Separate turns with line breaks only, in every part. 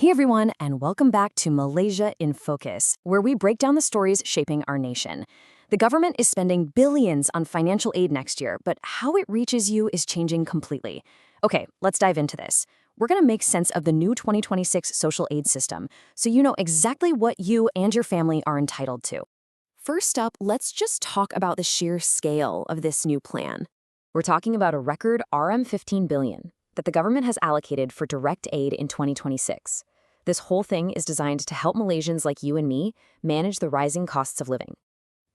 Hey everyone, and welcome back to Malaysia in Focus, where we break down the stories shaping our nation. The government is spending billions on financial aid next year, but how it reaches you is changing completely. Okay, let's dive into this. We're going to make sense of the new 2026 social aid system, so you know exactly what you and your family are entitled to. First up, let's just talk about the sheer scale of this new plan. We're talking about a record RM15 billion that the government has allocated for direct aid in 2026. This whole thing is designed to help Malaysians like you and me manage the rising costs of living.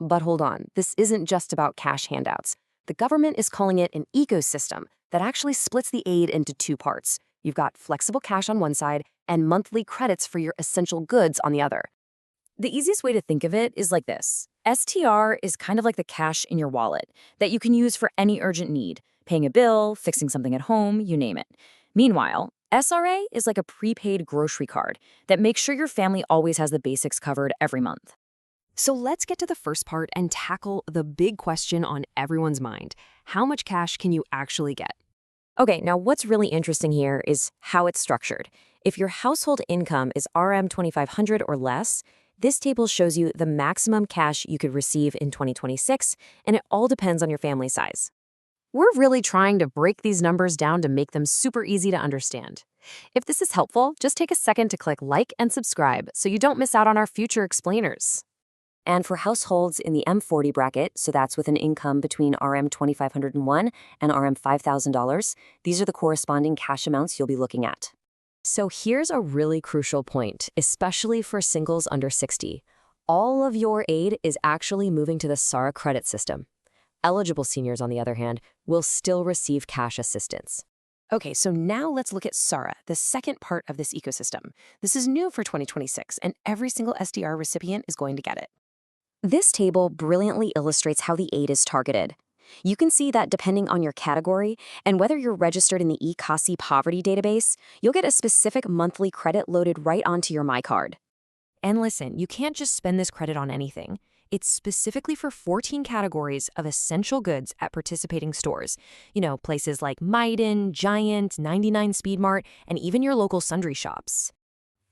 But hold on, this isn't just about cash handouts. The government is calling it an ecosystem that actually splits the aid into two parts. You've got flexible cash on one side and monthly credits for your essential goods on the other. The easiest way to think of it is like this. STR is kind of like the cash in your wallet that you can use for any urgent need, paying a bill, fixing something at home, you name it. Meanwhile, SRA is like a prepaid grocery card that makes sure your family always has the basics covered every month. So let's get to the first part and tackle the big question on everyone's mind. How much cash can you actually get? Okay, now what's really interesting here is how it's structured. If your household income is RM2,500 or less, this table shows you the maximum cash you could receive in 2026, and it all depends on your family size. We're really trying to break these numbers down to make them super easy to understand. If this is helpful, just take a second to click like and subscribe so you don't miss out on our future explainers. And for households in the M40 bracket, so that's with an income between RM2,501 and RM5,000, these are the corresponding cash amounts you'll be looking at. So here's a really crucial point, especially for singles under 60. All of your aid is actually moving to the SARA credit system. Eligible seniors, on the other hand, will still receive cash assistance. Okay, so now let's look at SARA, the second part of this ecosystem. This is new for 2026, and every single STR recipient is going to get it. This table brilliantly illustrates how the aid is targeted. You can see that depending on your category and whether you're registered in the eCasi poverty database, you'll get a specific monthly credit loaded right onto your MyKad. And listen, you can't just spend this credit on anything. It's specifically for 14 categories of essential goods at participating stores. You know, places like Maiden, Giant, 99 Speedmart, and even your local sundry shops.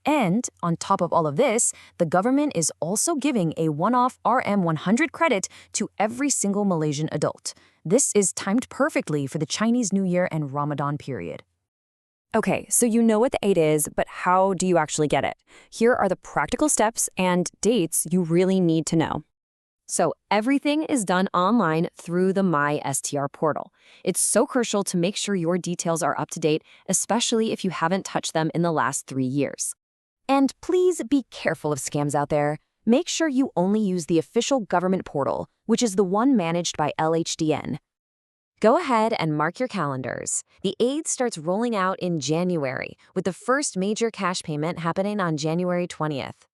And on top of all of this, the government is also giving a one-off RM100 credit to every single Malaysian adult. This is timed perfectly for the Chinese New Year and Ramadan period. Okay, so you know what the aid is, but how do you actually get it? Here are the practical steps and dates you really need to know. So everything is done online through the MySTR portal. It's so crucial to make sure your details are up to date, especially if you haven't touched them in the last 3 years. And please be careful of scams out there. Make sure you only use the official government portal, which is the one managed by LHDN. Go ahead and mark your calendars. The aid starts rolling out in January, with the first major cash payment happening on January 20th.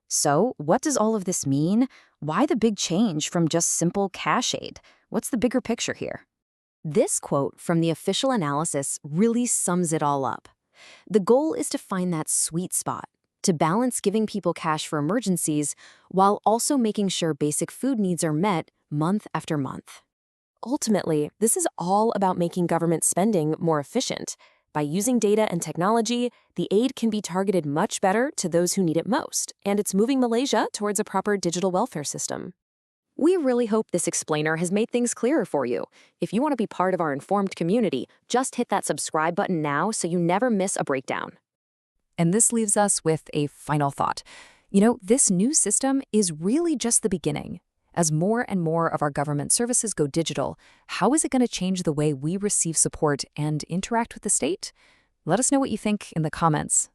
So, what does all of this mean? Why the big change from just simple cash aid? What's the bigger picture here? This quote from the official analysis really sums it all up. The goal is to find that sweet spot, to balance giving people cash for emergencies while also making sure basic food needs are met month after month. Ultimately, this is all about making government spending more efficient. By using data and technology, the aid can be targeted much better to those who need it most, and it's moving Malaysia towards a proper digital welfare system. We really hope this explainer has made things clearer for you. If you want to be part of our informed community, just hit that subscribe button now so you never miss a breakdown. And this leaves us with a final thought. You know, this new system is really just the beginning. As more and more of our government services go digital, how is it going to change the way we receive support and interact with the state? Let us know what you think in the comments.